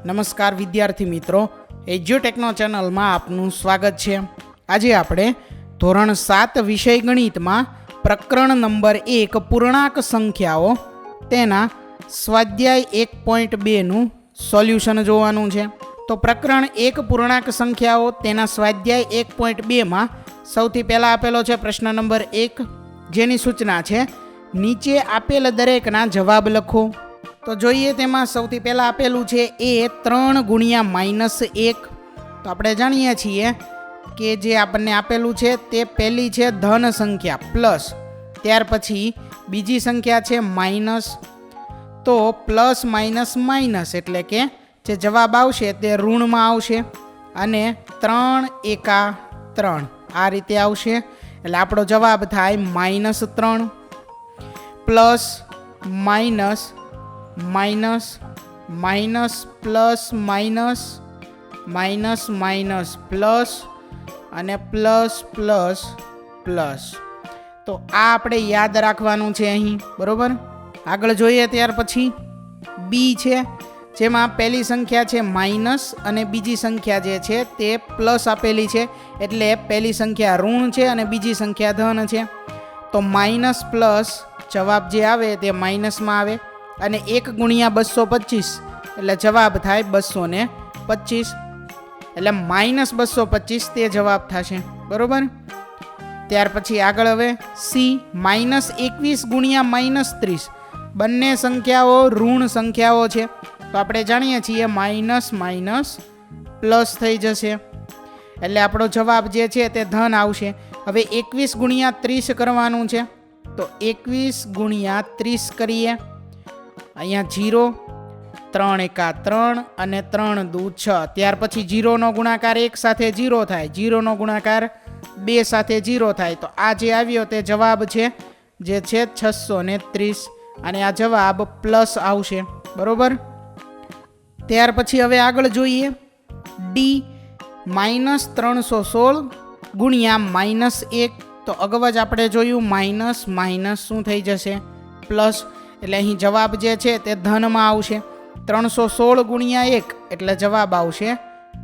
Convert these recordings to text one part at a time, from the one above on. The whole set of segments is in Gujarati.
નમસ્કાર વિદ્યાર્થી મિત્રો, એજ્યુટેકનો ચેનલમાં આપનું સ્વાગત છે। આજે આપણે ધોરણ 7 વિષય ગણિતમાં પ્રકરણ નંબર 1 પૂર્ણાંક સંખ્યાઓ તેના સ્વાધ્યાય 1.2 નું સોલ્યુશન જોવાનું છે। તો પ્રકરણ 1 પૂર્ણાંક સંખ્યાઓ તેના સ્વાધ્યાય 1.2 માં સૌથી પહેલા આપેલો છે પ્રશ્ન નંબર 1, જેની સૂચના છે નીચે આપેલ દરેકના જવાબ લખો। તો જોઈએ તેમાં સૌથી પહેલા આપેલું છે એ 3 ગુણ્યા -1। તો આપણે જાણીએ છીએ કે જે આપણને આપેલું છે તે પહેલી છે ધન સંખ્યા પ્લસ, ત્યાર પછી બીજી સંખ્યા છે માઇનસ। તો પ્લસ માઇનસ માઇનસ એટલે કે જે જવાબ આવશે તે ઋણમાં આવશે અને 3 એકા 3 આ રીતે આવશે। એટલે આપણો જવાબ થાય -3 plus minus minus minus plus minus minus minus plus અને પ્લસ પ્લસ પ્લસ। તો આ આપણે યાદ રાખવાનું છે અહીં, બરોબર। આગળ જોઈએ ત્યાર પછી બી છે, જેમાં પહેલી સંખ્યા છે માઇનસ અને બીજી સંખ્યા જે છે તે પ્લસ આપેલી છે, એટલે પહેલી સંખ્યા ઋણ છે અને બીજી સંખ્યા ધન છે। તો માઇનસ પ્લસ જવાબ જે આવે તે માઇનસમાં આવે અને 1 ગુણ્યા 225 એટલે જવાબ થાય 225, એટલે -225 તે જવાબ થશે, બરોબર। ત્યાર પછી આગળ હવે સી -21 ગુણ્યા -30 બંને સંખ્યાઓ ઋણ સંખ્યાઓ છે। તો આપણે જાણીએ છીએ માઇનસ માઇનસ પ્લસ થઈ જશે, એટલે આપણો જવાબ જે છે તે ધન આવશે। હવે 21 ગુણ્યા 30 કરવાનું છે, તો 21 ગુણ્યા 30 કરીએ। અહીંયા 0, 3 એકા 3 અને 3 દુ 6, ત્યાર પછી 0 નો ગુણાકાર 1 સાથે 0 થાય, 0 નો ગુણાકાર 2 સાથે 0 થાય। તો આ જે આવ્યો તે જવાબ છે જે છે 630 અને આ જવાબ પ્લસ આવશે, બરોબર। ત્યાર પછી હવે આગળ જોઈએ ડી -316 ગુણ્યા -1। તો અગાઉ જ આપણે જોયું માઇનસ માઇનસ શું થઈ જશે પ્લસ, એટલે અહીં જવાબ જે છે તે ધનમાં આવશે। 316 ગુણ્યા 1 એટલે જવાબ આવશે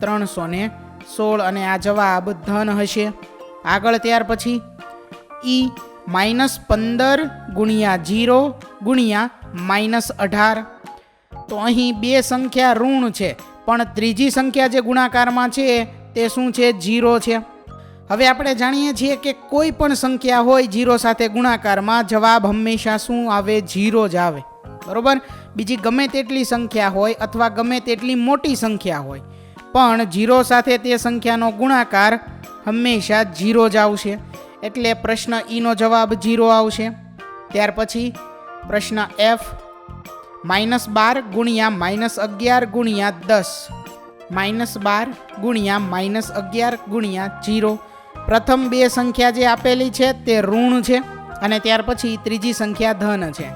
316 અને આ જવાબ ધન હશે। આગળ ત્યાર પછી ઈ -15 ગુણ્યા 0 ગુણ્યા -18। તો અહીં બે સંખ્યા ઋણ છે, પણ ત્રીજી સંખ્યા જે ગુણાકારમાં છે તે શું છે 0 છે। હવે આપણે જાણીએ છીએ કે કોઈ પણ સંખ્યા હોય 0 સાથે ગુણાકારમાં જવાબ હંમેશા શું આવે 0 જ આવે, બરોબર। બીજી ગમે તેટલી સંખ્યા હોય અથવા ગમે તેટલી મોટી સંખ્યા હોય પણ 0 સાથે તે સંખ્યાનો ગુણાકાર હંમેશા 0 જ આવશે, એટલે પ્રશ્ન ઈ નો જવાબ 0 આવશે। ત્યાર પછી પ્રશ્ન એફ -12 ગુણ્યા -11 ગુણ્યા 10, -12 ગુણ્યા -11 ગુણ્યા 0। પ્રથમ બે સંખ્યા જે આપેલી છે તે ઋણ છે અને ત્યાર પછી ત્રીજી સંખ્યા ધન છે।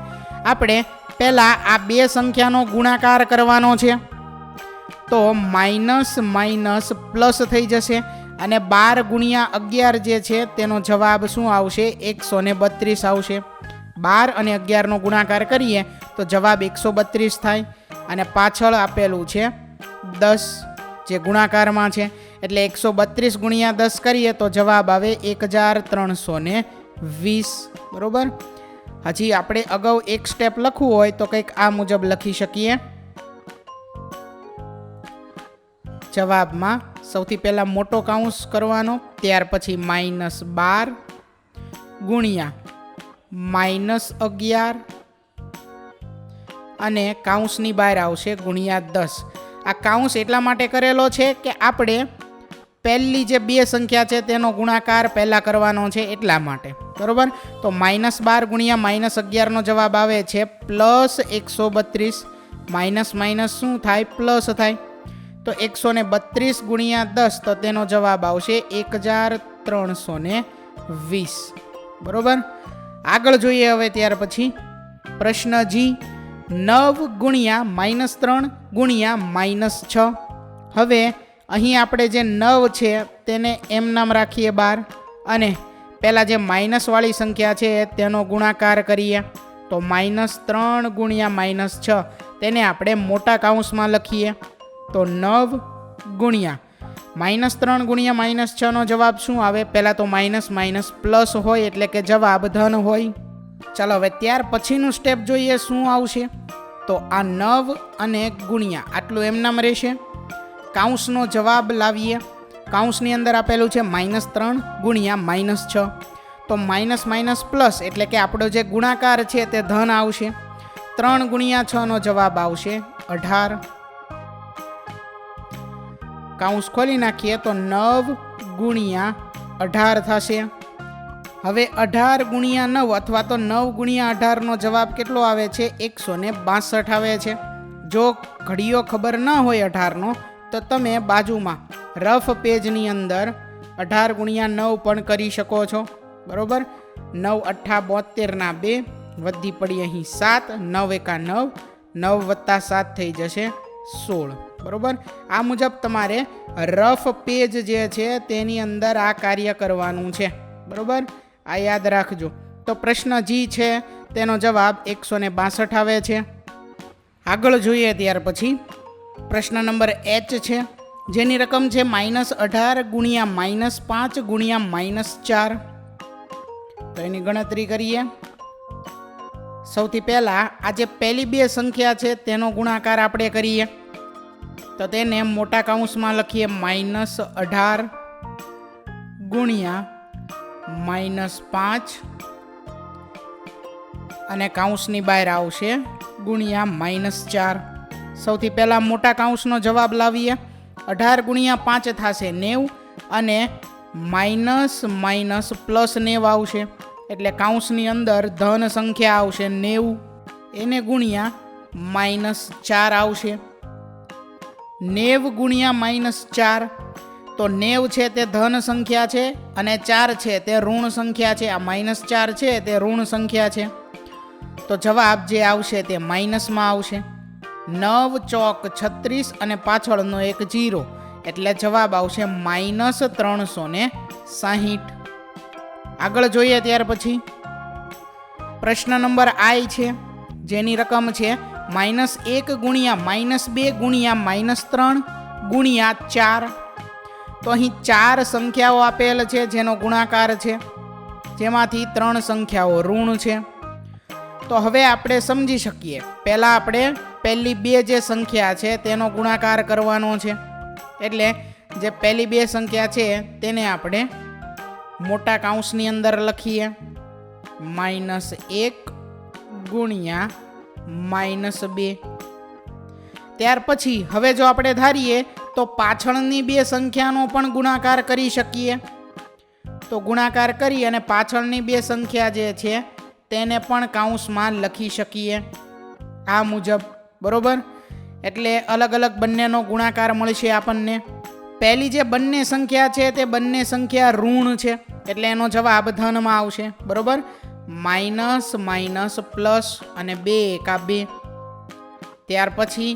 આપણે પહેલા આ બે સંખ્યાનો ગુણાકાર કરવાનો છે, તો માઇનસ માઇનસ પ્લસ થઈ જશે અને 12 ગુણ્યા 11 જે છે તેનો જવાબ શું આવશે 132 આવશે। 12 અને 11 નો ગુણાકાર કરીએ તો જવાબ 132 થાય અને પાછળ આપેલું છે 10 જે ગુણાકારમાં છે, એટલે 132 ગુણ્યા 10 કરીએ તો જવાબ આવે 1320, બરોબર। હજી આપણે અગાઉ એક સ્ટેપ લખવું હોય તો કંઈક આ મુજબ લખી શકીએ। જવાબમાં સૌથી પહેલા મોટો કૌંસ કરવાનો, ત્યાર પછી -12 ગુણ્યા -11 અને કૌંસની બહાર આવશે ગુણ્યા 10। આ કૌંસ એટલા માટે કરેલો છે કે આપણે પહેલી જે બે સંખ્યા છે તેનો ગુણાકાર પહેલા કરવાનો છે એટલા માટે, બરોબર। તો -12 ગુણ્યા -11 નો જવાબ આવે છે +132, માઇનસ માઇનસ શું થાય પ્લસ થાય। તો 132 ગુણ્યા 10 તો તેનો જવાબ આવશે 1320, બરોબર। આગળ જોઈએ હવે ત્યાર પછી પ્રશ્ન જી 9 ગુણ્યા -3 ગુણ્યા -6। હવે અહીં આપણે જે 9 છે તેને એમ નામ રાખીએ 12 અને પહેલાં જે માઇનસવાળી સંખ્યા છે તેનો ગુણાકાર કરીએ, તો -3 ગુણ્યા -6 તેને આપણે મોટા કૌંસમાં લખીએ તો 9 ગુણ્યા -3 ગુણ્યા -6નો જવાબ શું આવે? પહેલાં તો માઇનસ માઇનસ પ્લસ હોય એટલે કે જવાબ ધન હોય. ચાલો હવે ત્યાર પછીનું સ્ટેપ જોઈએ શું આવશે. તો આ 9 અને ગુણ્યા આટલું એમનામ રહેશે. કાઉન્સનો જવાબ લાવીએ. કાઉન્સની અંદર આપેલું છે -3 ગુણ્યા -6. તો માઇનસ માઇનસ પ્લસ એટલે કે આપણો જે ગુણાકાર છે તે ધન આવશે. 3 ગુણ્યા 6નો જવાબ આવશે 18. કાઉન્સ ખોલી નાખીએ તો 9 ગુણ્યા 18 થશે. હવે 18 ગુણ્યા 9 અથવા તો 9 ગુણ્યા 18નો જવાબ કેટલો આવે છે? 162 આવે છે. જો ઘડીઓ ખબર ન હોય 18નો તો તમે બાજુમાં રફ પેજની અંદર 18 ગુણ્યા 9 પણ કરી શકો છો. બરોબર. 9 8 72 2 વધી પડી અહીં 7. 9 1 9, 9 વત્તા 7 થઈ જશે 16. બરોબર. આ મુજબ તમારે રફ પેજ જે છે તેની અંદર આ કાર્ય કરવાનું છે. બરોબર. આ યાદ રાખજો. તો પ્રશ્ન જી છે તેનો જવાબ 162 આવે છે. આગળ જોઈએ ત્યાર પછી પ્રશ્ન નંબર એચ છે, જેની રકમ છે -18 ગુણ્યા -5 ગુણ્યા -4. તો એની ગણતરી કરીએ. સૌથી પહેલા આ જે પહેલી બે સંખ્યા છે તેનો ગુણાકાર આપણે કરીએ. તો તેને મોટા કૌંસમાં લખીએ -18 ગુણ્યા -5 અને કૌંસની બહાર આવશે ગુણ્યા -4. સૌથી પહેલા મોટા કૌંસનો જવાબ લાવીએ. 18 ગુણ્યા 5 થશે 90 અને માઇનસ માઇનસ પ્લસ 90 આવશે. એટલે કૌંસની અંદર ધન સંખ્યા આવશે 90, એને ગુણ્યા -4 આવશે. 90 ગુણ્યા -4, તો 90 છે તે ધન સંખ્યા છે અને 4 છે તે ઋણ સંખ્યા છે. આ -4 છે તે ઋણ સંખ્યા છે. તો જવાબ જે આવશે તે માઇનસમાં આવશે. 9 ચોક 36 અને પાછળનો એક 0 એટલે જવાબ આવશે -360. આગળ જોઈએ ત્યાર પછી પ્રશ્ન નંબર આઈ છે, જેની રકમ છે -1 ગુણ્યા -2 ગુણ્યા -3 ગુણ્યા 4. તો અહીં 4 સંખ્યાઓ આપેલ છે જેનો ગુણાકાર છે, જેમાંથી 3 સંખ્યાઓ ઋણ છે. તો હવે આપણે સમજી શકીએ. પહેલાં આપણે પહેલી બે જે સંખ્યા છે તેનો ગુણાકાર કરવાનો છે. એટલે જે પહેલી બે સંખ્યા છે તેને આપણે મોટા કૌંસની અંદર લખીએ. -1 ગુણ્યા -2. ત્યાર પછી હવે જો આપણે ધારીએ તો પાછળની બે સંખ્યાનો પણ ગુણાકાર કરી શકીએ. તો ગુણાકાર કરી અને પાછળની બે સંખ્યા જે છે તેને પણ કૌંસમાં લખી શકીએ આ મુજબ. બરોબર. એટલે અલગ અલગ બંનેનો ગુણાકાર મળશે આપણને. પહેલી જે બંને સંખ્યા છે તે બંને સંખ્યા ઋણ છે એટલે એનો જવાબ ધનમાં આવશે. બરોબર. માઇનસ માઇનસ પ્લસ અને 2 એકા 2. ત્યાર પછી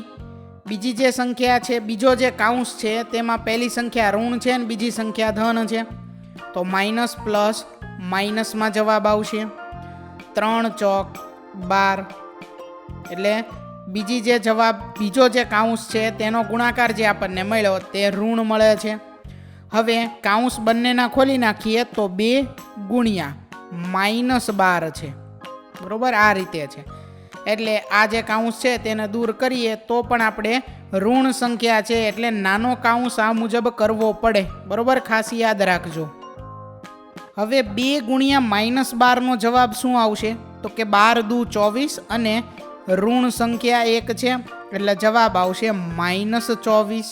બીજી જે સંખ્યા છે, બીજો જે કૌંસ છે તેમાં પહેલી સંખ્યા ઋણ છે અને બીજી સંખ્યા ધન છે. તો માઇનસ પ્લસ માઇનસમાં જવાબ આવશે 3 ચોક 12. એટલે બીજી જે જવાબ બીજો જે કૌંસ છે તેનો ગુણાકાર જે આપણને મળ્યો તે ઋણ મળે છે. હવે કૌંસ બંનેના ખોલી નાખીએ તો 2 ગુણ્યા -12 છે. બરોબર. આ રીતે છે. એટલે આ જે કૌંસ છે તેને દૂર કરીએ તો પણ આપણે ઋણ સંખ્યા છે એટલે નાનો કૌંસ આ મુજબ કરવો પડે. બરોબર. ખાસ યાદ રાખજો. હવે 2 ગુણ્યા -12નો જવાબ શું આવશે? તો કે 12 દુ 24 અને ઋણ સંખ્યા 1 છે એટલે જવાબ આવશે -24.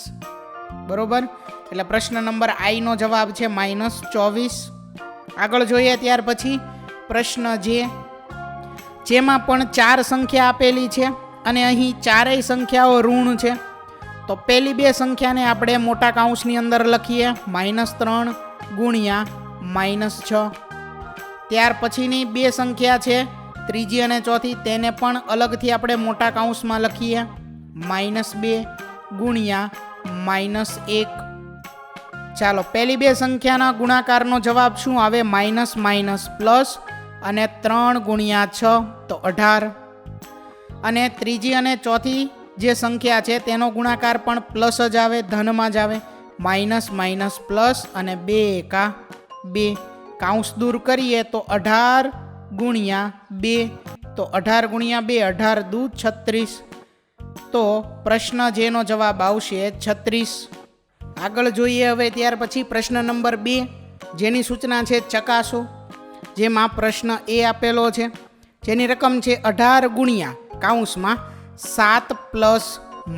બરોબર. એટલે પ્રશ્ન નંબર આઈનો જવાબ છે -24. આગળ જોઈએ ત્યાર પછી પ્રશ્ન જેમાં પણ 4 સંખ્યા આપેલી છે અને અહીં ચારેય સંખ્યાઓ ઋણ છે. તો પહેલી બે સંખ્યાને આપણે મોટા કૌંસની અંદર લખીએ -3 ગુણ્યા -6. ત્યાર પછીની બે સંખ્યા છે ત્રીજી અને ચોથી, તેને પણ અલગથી આપણે મોટા કૌંસમાં લખીએ -2 ગુણ્યા -1. ચાલો પહેલી બે સંખ્યાના ગુણાકારનો જવાબ શું આવે? માઇનસ માઇનસ પ્લસ અને 3 ગુણ્યા 6 તો 18. અને ત્રીજી અને ચોથી જે સંખ્યા છે તેનો ગુણાકાર પણ પ્લસ જ આવે, ધનમાં જ આવે. માઇનસ માઇનસ પ્લસ અને 2 એકા 2. કાઉન્સ દૂર કરીએ તો 18 ગુણ્યા 2. તો 18 ગુણ્યા 2 18 દુ 36. તો પ્રશ્ન જેનો જવાબ આવશે 36. આગળ જોઈએ હવે ત્યાર પછી પ્રશ્ન નંબર 2, જેની સૂચના છે ચકાસો. જેમાં પ્રશ્ન એ આપેલો છે, જેની રકમ છે 18 ગુણ્યા કાઉન્સમાં 7 પ્લસ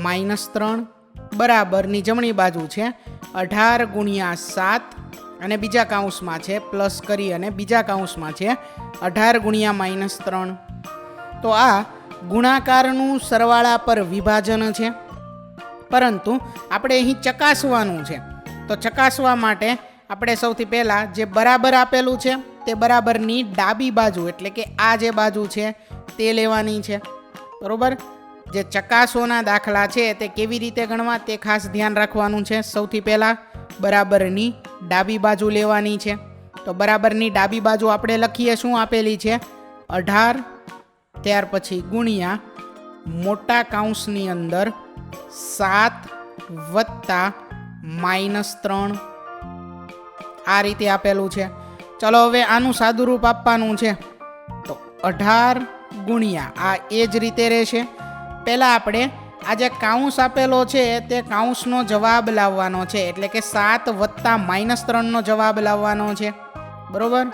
-3 બરાબરની જમણી બાજુ છે 18 ગુણ્યા 7 અને બીજા કાઉન્સમાં છે પ્લસ કરી અને બીજા કાઉન્સમાં છે 18 ગુણ્યા -3. તો આ ગુણાકારનું સરવાળા પર વિભાજન છે, પરંતુ આપણે અહીં ચકાસવાનું છે. તો ચકાસવા માટે આપણે સૌથી પહેલાં જે બરાબર આપેલું છે તે બરાબરની ડાબી બાજુ એટલે કે આ જે બાજુ છે તે લેવાની છે. બરોબર. જે ચકાસોના દાખલા છે તે કેવી રીતે ગણવા તે ખાસ ધ્યાન રાખવાનું છે. સૌથી પહેલાં બરાબરની ડાબી બાજુ લેવાની છે. તો બરાબરની ડાબી બાજુ આપણે લખીએ શું આપેલી છે 18, ત્યાર પછી ગુણ્યા મોટા કાઉન્સની અંદર 7 વત્તા -3 આ રીતે આપેલું છે. ચલો હવે આનું સાદુરૂપ આપવાનું છે. તો 18 ગુણ્યા આ એ જ રીતે રહેશે. પહેલાં આપણે આ જે કાઉન્સ આપેલો છે તે કાઉન્સનો જવાબ લાવવાનો છે, એટલે કે 7 વત્તા -3નો જવાબ લાવવાનો છે. બરોબર.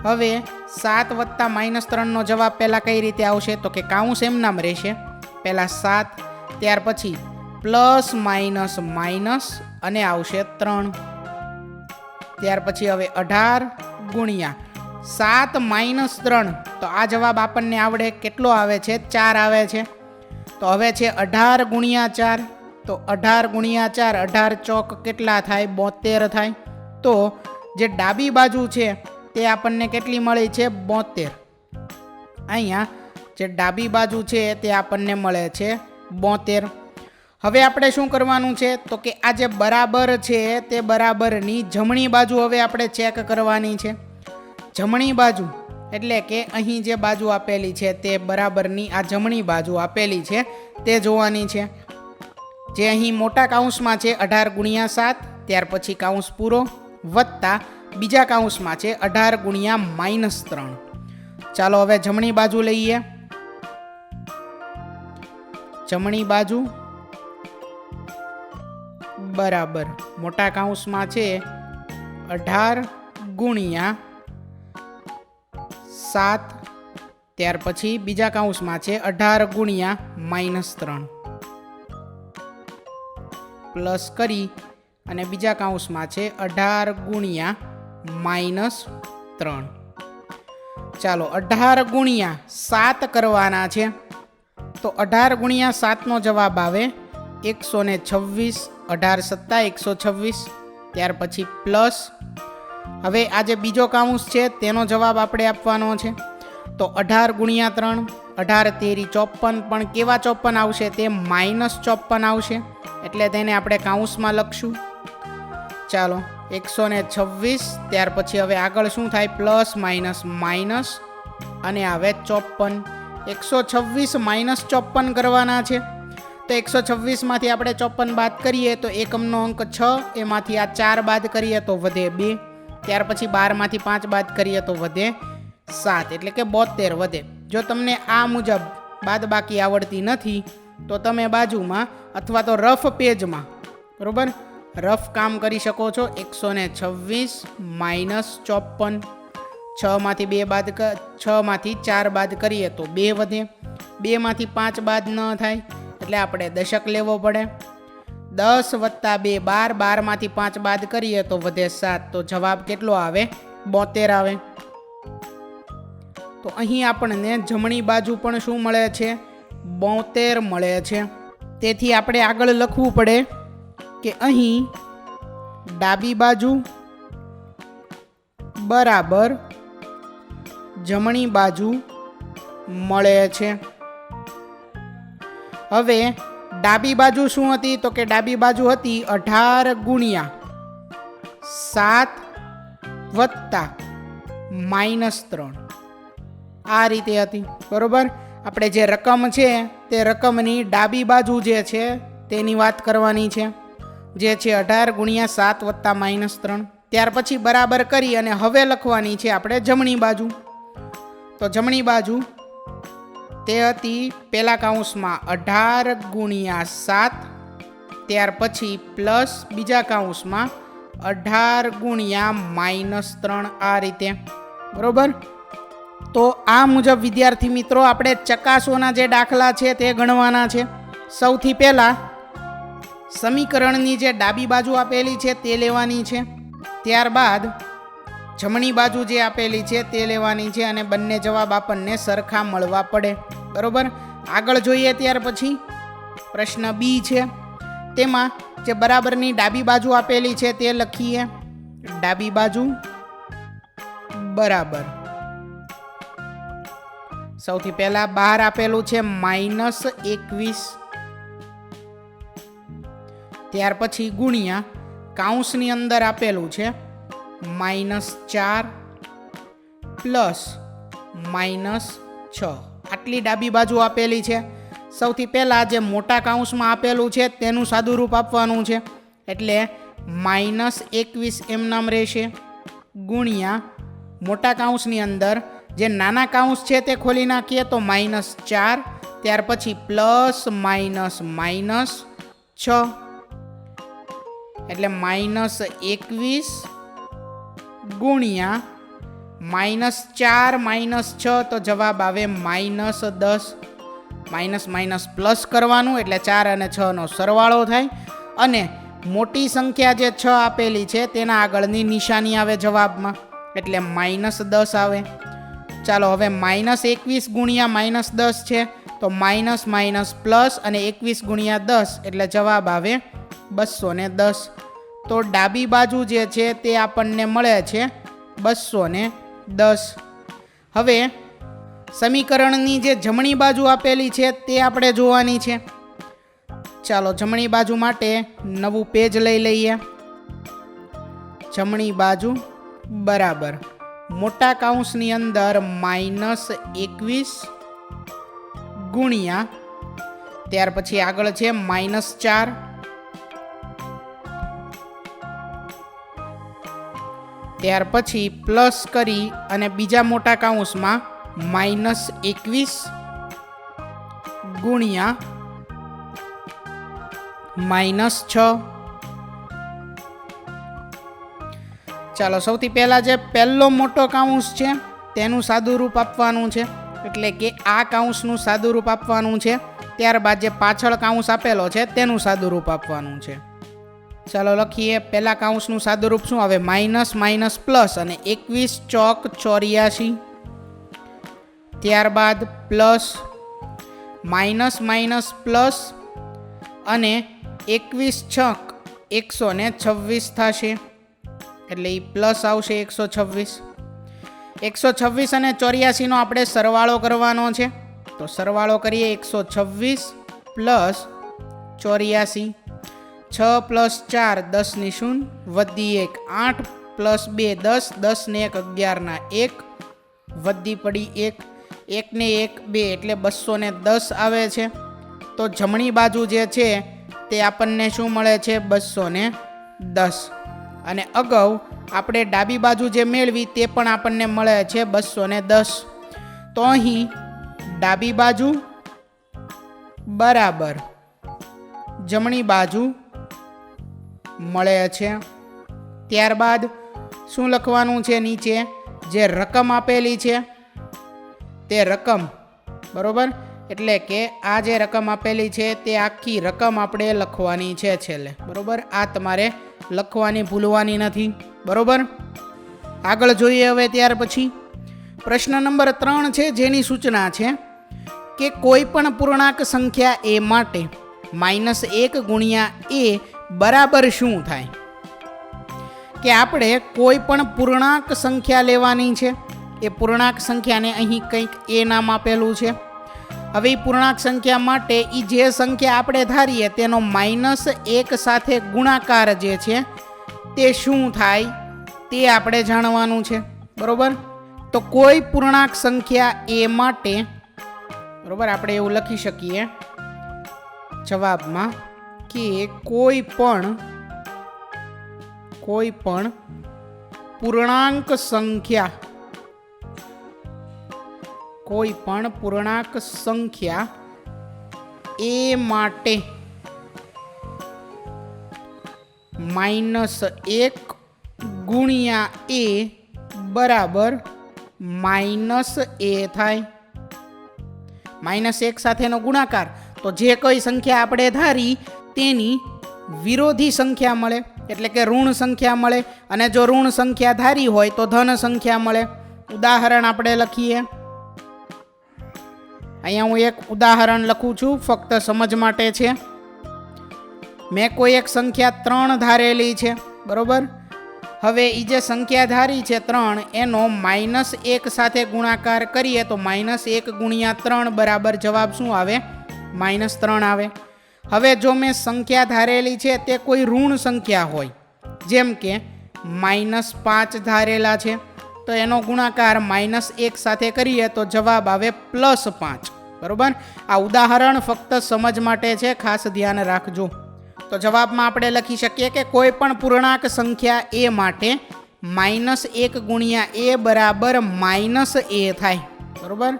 હવે 7 વત્તા -3નો જવાબ પહેલાં કઈ રીતે આવશે? તો કે કાઉન્સ એમનામ રહેશે. પહેલાં 7, ત્યાર પછી પ્લસ માઇનસ માઇનસ અને આવશે 3. ત્યાર પછી હવે 18 ગુણ્યા 7 -3. તો આ જવાબ આપણને આવડે કેટલો આવે છે 4 આવે છે. તો હવે છે 18 ગુણ્યા 4. તો 18 ગુણ્યા 4 18 ચોક કેટલા થાય 72 થાય. તો જે ડાબી બાજુ છે તે આપણને કેટલી મળી છે 72. અહીંયા જે ડાબી બાજુ છે તે આપણને મળે છે 72. હવે આપણે શું કરવાનું છે? તો કે આ જે બરાબર છે તે બરાબરની જમણી બાજુ હવે આપણે ચેક કરવાની છે. જમણી બાજુ એટલે કે અહીં જે બાજુ આપેલી છે તે બરાબરની આ જમણી બાજુ આપેલી છે તે જોવાની છે. જે અહીં મોટા કાઉન્સમાં છે 18 ગુણ્યા 7, ત્યાર પછી કાઉન્સ પૂરો વત્તા બીજા કાઉન્સમાં છે 18 ગુણ્યા -3. ચાલો હવે જમણી બાજુ લઈએ. જમણી બાજુ બરાબર મોટા કાઉન્સમાં છે 18 ગુણ્યા 7, ત્યાર પછી બીજા કાઉન્સમાં છે 18 ગુણ્યા -3 પ્લસ કરી અને બીજા કાઉન્સમાં છે 18 ગુણ્યા -3. ચાલો 18 ગુણ્યા 7 કરવાના છે. તો 18 ગુણ્યા 7નો જવાબ આવે 126. 18 સત્તા 126. ત્યાર પછી પ્લસ. હવે આ જે બીજો કાઉન્સ છે તેનો જવાબ આપણે આપવાનો છે. તો 18 ગુણ્યા 3, 18 તેરી 54. પણ કેવા 54 આવશે? તે -54 આવશે, એટલે તેને આપણે કાઉન્સમાં લખશું. ચાલો 126. ત્યાર પછી હવે આગળ શું થાય? પ્લસ માઇનસ માઇનસ અને આવે 54. 126 -54 કરવાના છે. તો 126માંથી આપણે 54 બાદ કરીએ તો એકમનો અંક 6, એમાંથી આ 4 બાદ કરીએ તો વધે 2. ત્યાર પછી 12માંથી 5 બાદ કરીએ તો વધે 7, એટલે કે 72 વધે. જો તમને આ મુજબ બાદબાકી આવડતી નથી તો તમે બાજુમાં અથવા તો રફ પેજમાં બરોબર રફ કામ કરી શકો છો. 126 -54. 6માંથી 2 બાદ 6માંથી 4 બાદ કરીએ તો 2 વધે. 2માંથી 5 બાદ ન થાય એટલે આપણે દશક લેવો પડે. 10 વત્તા 2 12. 12માંથી 5 બાદ કરીએ તો વધે 7. તો જવાબ કેટલો આવે? 72 આવે. તો અહીં આપણને જમણી બાજુ પણ શું મળે છે? 72 મળે છે. તેથી આપણે આગળ લખવું પડે કે અહીં ડાબી બાજુ બરાબર જમણી બાજુ મળે છે. હવે ડાબી બાજુ શું હતી? તો કે ડાબી બાજુ હતી 18 ગુણ્યા 7 વત્તા -3. આ રીતે હતી બરોબર. આપણે જે રકમ છે તે રકમની ડાબી બાજુ જે છે તેની વાત કરવાની છે, જે છે 18 ગુણ્યા 7 વત્તા -3. ત્યાર પછી બરાબર કરી અને હવે લખવાની છે આપણે જમણી બાજુ. તો જમણી બાજુ તે હતી પહેલા કૌંસમાં 18 ગુણ્યા 7, ત્યાર પછી પ્લસ બીજા કૌંસમાં 18 ગુણ્યા -3, આ રીતે. બરોબર. તો આ મુજબ વિદ્યાર્થી મિત્રો આપણે ચકાસોના જે દાખલા છે તે ગણવાના છે. સૌથી પહેલા સમીકરણની જે ડાબી બાજુ આપેલી છે તે લેવાની છે, ત્યારબાદ જમણી બાજુ જે આપેલી છે તે લેવાની છે અને બંને જવાબ આપણને સરખા મળવા પડે. બરોબર. આગળ જોઈએ ત્યાર પછી પ્રશ્ન બી છે, તેમાં જે બરાબરની ડાબી બાજુ આપેલી છે તે લખીએ. ડાબી બાજુ બરાબર. સૌથી પહેલા બહાર આપેલું છે -21, ત્યાર પછી ગુણ્યા કૌંસની અંદર આપેલું છે -4 પ્લસ -6. આટલી ડાબી બાજુ આપેલી છે. સૌથી પહેલા જે મોટા કૌંસમાં આપેલું છે તેનું સાદુરૂપ આપવાનું છે, એટલે -21 એમ નામ રહેશે, ગુણ્યા મોટા કૌંસની અંદર જે નાના કૌંસ છે તે ખોલી નાખીએ તો -4, ત્યાર પછી પ્લસ -6, એટલે -21 ગુણ્યા -4 -6, તો જવાબ આવે -10. માઇનસ પ્લસ કરવાનું એટલે 4 અને 6 નો સરવાળો થાય અને મોટી સંખ્યા જે 6 આપેલી છે તેના આગળની નિશાની આવે જવાબમાં, એટલે -10 આવે. ચાલો હવે -21 ગુણ્યા -10 છે તો માઇનસ પ્લસ અને 21 ગુણ્યા 10 એટલે જવાબ આવે 210. તો ડાબી બાજુ જે છે તે આપણને મળે છે 210. હવે સમીકરણની જે જમણી બાજુ આપેલી છે તે આપણે જોવાની છે. ચાલો જમણી બાજુ માટે નવું પેજ લઈ લઈએ. જમણી બાજુ બરાબર મોટા કૌંસની અંદર -21 ગુણ્યા ત્યાર પછી આગળ છે -4, ત્યાર પછી પ્લસ કરી અને બીજા મોટા કૌંસમાં -21 ગુણ્યા -6. ચાલો સૌથી પહેલા જે પહેલો મોટો કૌંસ છે તેનું સાદુરૂપ આપવાનું છે, એટલે કે આ કૌંસનું સાદુરૂપ આપવાનું છે, ત્યારબાદ જે પાછળ કૌંસ આપેલો છે તેનું સાદુરૂપ આપવાનું છે. ચાલો લખીએ. પહેલા કૌંસનું સાદુરૂપ શું આવે? માઇનસ પ્લસ અને 21 ચોક 84, ત્યારબાદ પ્લસ માઇનસ પ્લસ અને 21 છક 126 થશે, એટલે એ પ્લસ આવશે 126. 126 અને 84 નો આપણે સરવાળો કરવાનો છે, તો સરવાળો કરીએ. 126 પ્લસ 84, 6 પ્લસ 4 10 ની 0 વધી 1 8 પ્લસ 2 10, 10 ને 1 11 ના 1 વધી પડી 1, 1 ને 1 2 એટલે 210 આવે છે. તો જમણી બાજુ જે છે તે આપણને શું મળે છે? 210. અને અગાઉ આપણે ડાબી બાજુ જે મેળવી તે પણ આપણને મળે છે 210. તો અહીં ડાબી બાજુ બરાબર જમણી બાજુ મળે છે. ત્યારબાદ શું લખવાનું છે? નીચે જે રકમ આપેલી છે તે રકમ, બરોબર, એટલે કે આ જે રકમ આપેલી છે તે આખી રકમ આપણે લખવાની છે છેલ્લે, બરોબર. આ તમારે લખવાની ભૂલવાની નથી, બરોબર. આગળ જોઈએ હવે. ત્યાર પછી પ્રશ્ન નંબર 3 છે, જેની સૂચના છે કે કોઈ પણ પૂર્ણાંક સંખ્યા a માટે -1 ગુણ્યા a બરાબર શું થાય? કે આપણે કોઈ પણ પૂર્ણાંક સંખ્યા લેવાની છે. એ પૂર્ણાંક સંખ્યાને અહીં કંઈક a નામ આપેલું છે. હવે એ પૂર્ણાંક સંખ્યા માટે એ જે સંખ્યા આપણે ધારીએ તેનો -1 સાથે ગુણાકાર જે છે તે શું થાય તે આપણે જાણવાનું છે, બરોબર. તો કોઈ પૂર્ણાંક સંખ્યા a માટે બરાબર, આપણે એવું લખી શકીએ જવાબમાં કે કોઈ પણ પૂર્ણાંક સંખ્યા એ માટે -1 ગુણ્યા એ બરાબર -a થાય. -1 સાથેનો ગુણાકાર તો જે કોઈ સંખ્યા આપણે ધારી તેની વિરોધી સંખ્યા મળે, એટલે કે ઋણ સંખ્યા મળે, અને જો ઋણ સંખ્યા ધારી હોય તો ધન સંખ્યા મળે. ઉદાહરણ આપણે લખીએ. અહીંયા હું એક ઉદાહરણ લખું છું, ફક્ત સમજ માટે છે. મેં કોઈ એક સંખ્યા 3 ધારેલી છે, બરોબર. હવે એ જે સંખ્યા ધારી છે 3, એનો -1 સાથે ગુણાકાર કરીએ તો -1 ગુણ્યા 3 બરાબર જવાબ શું આવે? -3 આવે. હવે જો મેં સંખ્યા ધારેલી છે તે કોઈ ઋણ સંખ્યા હોય, જેમ કે -5 ધારેલા છે, તો એનો ગુણાકાર -1 સાથે કરીએ તો જવાબ આવે +5. બરોબર. આ ઉદાહરણ ફક્ત સમજ માટે છે, ખાસ ધ્યાન રાખજો. તો જવાબમાં આપણે લખી શકીએ કે કોઈ પણ પૂર્ણાંક સંખ્યા એ માટે -1 ગુણ્યા એ બરાબર -a થાય. બરોબર.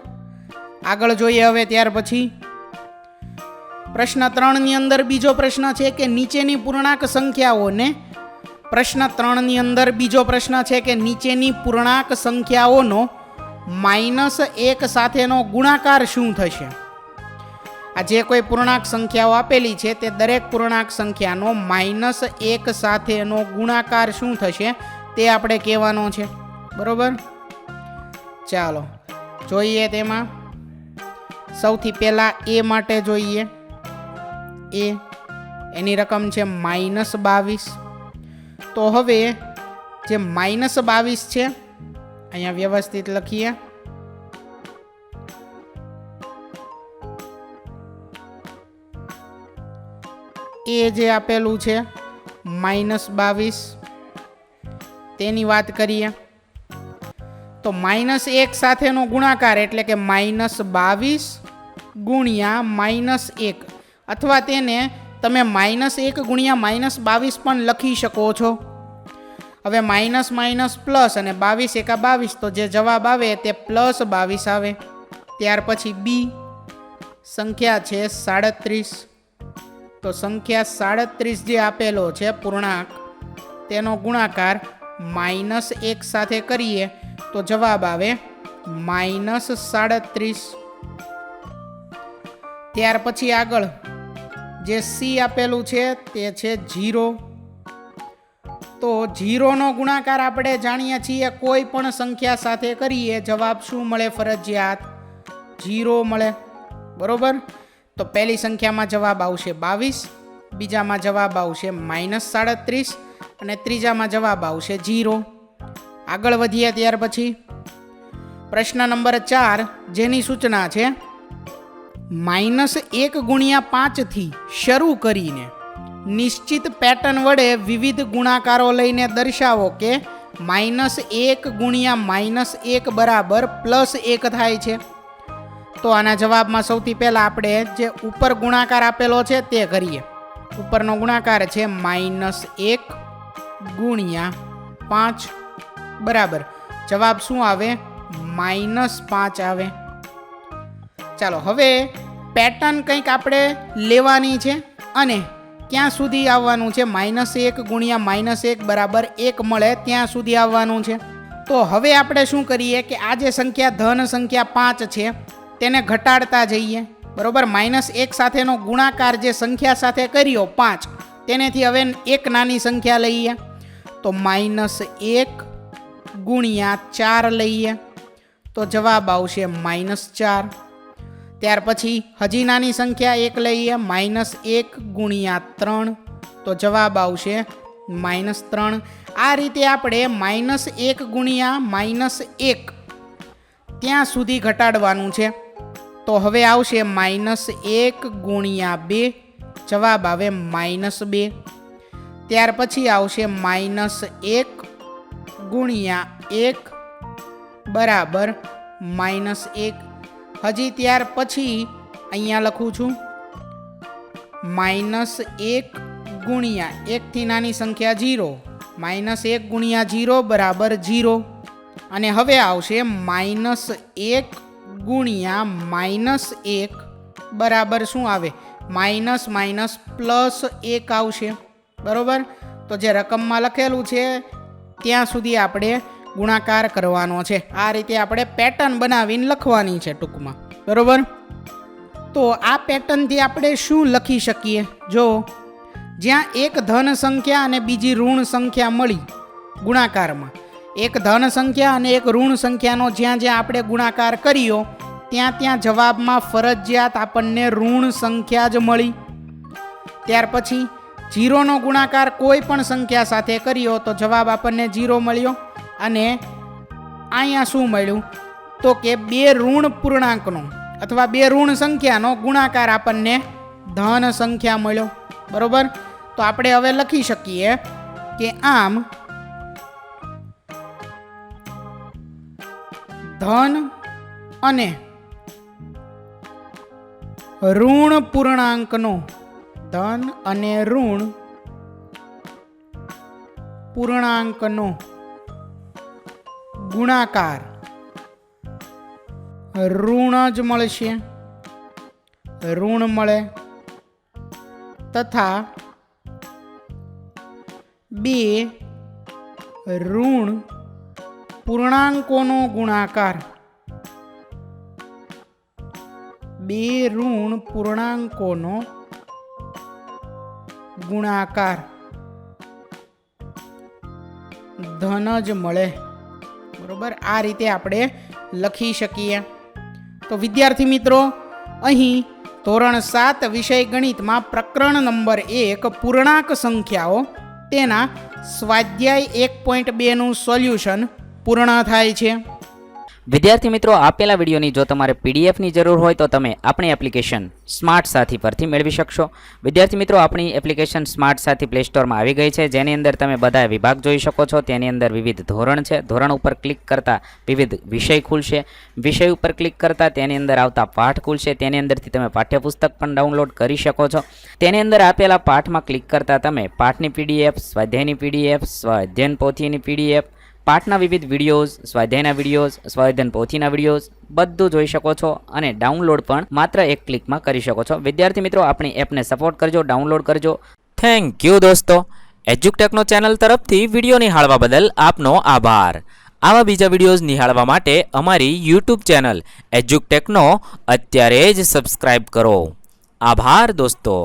આગળ જોઈએ હવે. ત્યાર પછી પ્રશ્ન 3 ની અંદર બીજો પ્રશ્ન છે કે નીચેની પૂર્ણાંક સંખ્યાઓને નીચેની પૂર્ણાંક સંખ્યાઓનો -1 સાથેનો ગુણાકાર શું થશે? આ જે કોઈ પૂર્ણાંક સંખ્યાઓ આપેલી છે તે દરેક પૂર્ણાંક સંખ્યાનો -1 સાથેનો ગુણાકાર શું થશે તે આપણે કહેવાનો છે. બરોબર. ચાલો જોઈએ. તેમાં સૌથી પહેલા એ માટે જોઈએ. એની રકમ છે -22. તો હવે જે -22 છે, અહીંયા વ્યવસ્થિત લખીએ. એ જે આપેલું છે -22, તેની વાત કરીએ તો -1 સાથેનો ગુણાકાર એટલે કે -22 ગુણ્યા -1, અથવા તેને તમે -1 ગુણ્યા -22 પણ લખી શકો છો. હવે માઇનસ પ્લસ અને 22 એકા 22, તો જે જવાબ આવે તે +22 આવે. ત્યાર પછી બી સંખ્યા છે 37. તો સંખ્યા 37 જે આપેલો છે પૂર્ણાંક, તેનો ગુણાકાર -1 સાથે કરીએ તો જવાબ આવે -37. ત્યાર પછી આગળ જે સી આપેલું છે તે છે 0. તો 0 નો ગુણાકાર આપણે જાણીએ છીએ કોઈ પણ સંખ્યા સાથે કરીએ જવાબ શું મળે? ફરજિયાત 0 મળે. બરોબર. તો પહેલી સંખ્યામાં જવાબ આવશે 22, બીજામાં જવાબ આવશે -37 અને ત્રીજામાં જવાબ આવશે 0. આગળ વધીએ. ત્યાર પછી પ્રશ્ન નંબર 4, જેની સૂચના છે -1 ગુણ્યા 5 થી શરૂ કરીને નિશ્ચિત પેટર્ન વડે વિવિધ ગુણાકારો લઈને દર્શાવો કે -1 ગુણ્યા -1 બરાબર +1 થાય છે. તો આના જવાબમાં સૌથી પહેલા આપણે જે ઉપર ગુણાકાર આપેલો છે તે કરીએ. ઉપરનો ગુણાકાર છે -1 ગુણ્યા 5 બરાબર જવાબ શું આવે? -5 આવે. ચાલો હવે પેટર્ન કંઈક આપણે લેવાની છે અને ક્યાં સુધી આવવાનું છે? -1 ગુણ્યા -1 બરાબર 1 મળે ત્યાં સુધી આવવાનું છે. તો હવે આપણે શું કરીએ કે આ જે સંખ્યા ધન સંખ્યા 5 છે તેને ઘટાડતા જઈએ. બરોબર. -1 સાથેનો ગુણાકાર જે સંખ્યા સાથે કર્યો 5, તેનેથી હવે એક નાની સંખ્યા લઈએ તો -1 ગુણ્યા 4 લઈએ તો જવાબ આવશે -4. ત્યાર પછી હજી નાની સંખ્યા 1 લઈએ, -1 ગુણ્યા 3 તો જવાબ આવશે -3. આ રીતે આપણે -1 ગુણ્યા -1 ત્યાં સુધી ઘટાડવાનું છે. તો હવે આવશે -1 ગુણ્યા 2, જવાબ આવે -2. ત્યાર પછી આવશે -1 ગુણ્યા 1 બરાબર -1. હજી ત્યાર પછી અહીંયા લખું છું -1 ગુણ્યા 1 થી નાની સંખ્યા 0, -1 ગુણ્યા 0 બરાબર 0. અને હવે આવશે -1 ગુણ્યા -1 બરાબર શું આવે? માઇનસ માઇનસ પ્લસ 1 આવશે. બરાબર. તો જે રકમમાં લખેલું છે ત્યાં સુધી આપણે ગુણાકાર કરવાનો છે. આ રીતે આપણે પેટર્ન બનાવીને લખવાની છે ટૂંકમાં. બરાબર. તો આ પેટર્નથી આપણે શું લખી શકીએ? જો જ્યાં એક ધન સંખ્યા અને બીજી ઋણ સંખ્યા મળી ગુણાકારમાં, એક ધન સંખ્યા અને એક ઋણ સંખ્યાનો જ્યાં જ્યાં આપણે ગુણાકાર કર્યો ત્યાં ત્યાં જવાબમાં ફરજિયાત આપણને ઋણ સંખ્યા જ મળી. ત્યાર પછી 0નો ગુણાકાર કોઈ પણ સંખ્યા સાથે કર્યો તો જવાબ આપણને 0 મળ્યો. અને અહીંયા શું મળ્યું? તો કે બે ઋણ પૂર્ણાંકનો અથવા બે ઋણ સંખ્યાનો ગુણાકાર આપણને ધન સંખ્યા મળ્યો. બરોબર. તો આપણે હવે લખી શકીએ કે આમ ધન અને ઋણ પૂર્ણાંકનો ગુણાકાર ઋણ જ મળશે, ઋણ મળે, તથા બે ઋણ પૂર્ણાંકોનો ગુણાકાર, બે ઋણ પૂર્ણાંકોનો ગુણાકાર ધન જ મળે. બરોબર. આ રીતે આપણે લખી શકીએ. તો વિદ્યાર્થી મિત્રો, અહીં ધોરણ 7 વિષય ગણિતમાં પ્રકરણ નંબર 1 પૂર્ણાંક સંખ્યાઓ તેના સ્વાધ્યાય 1.2 નું સોલ્યુશન પૂર્ણ થાય છે. વિદ્યાર્થી મિત્રો, આપેલા વિડીયોની જો તમારે પીડીએફની જરૂર હોય તો તમે આપણી એપ્લિકેશન સ્માર્ટ સાથી પરથી મેળવી શકશો. વિદ્યાર્થી મિત્રો, આપણી એપ્લિકેશન સ્માર્ટ સાથી પ્લે સ્ટોરમાં આવી ગઈ છે, જેની અંદર તમે બધા વિભાગ જોઈ શકો છો. તેની અંદર વિવિધ ધોરણ છે. ધોરણ ઉપર ક્લિક કરતાં વિવિધ વિષય ખુલશે. વિષય ઉપર ક્લિક કરતાં તેની અંદર આવતા પાઠ ખુલશે. તેની અંદરથી તમે પાઠ્યપુસ્તક પણ ડાઉનલોડ કરી શકો છો. તેની અંદર આપેલા પાઠમાં ક્લિક કરતાં તમે પાઠની પીડીએફ, સ્વાધ્યાયની પીડીએફ, સ્વાધ્યાયન પોથીની પીડીએફ, પાઠના વિવિધ વિડીયોઝ, સ્વાધ્યાયના વિડીયોઝ, સ્વાધ્યાયન પોથીના વિડીયોઝ બધું જોઈ શકો છો અને ડાઉનલોડ પણ માત્ર એક ક્લિકમાં કરી શકો છો. વિદ્યાર્થી મિત્રો, આપણી એપને સપોર્ટ કરજો, ડાઉનલોડ કરજો. થેન્ક યુ દોસ્તો. એજ્યુકટેકનો ચેનલ તરફથી વિડીયો નિહાળવા બદલ આપનો આભાર. આવા બીજા વિડીયોઝ નિહાળવા માટે અમારી યુટ્યુબ ચેનલ એજ્યુકટેકનો અત્યારે જ સબસ્ક્રાઇબ કરો. આભાર દોસ્તો.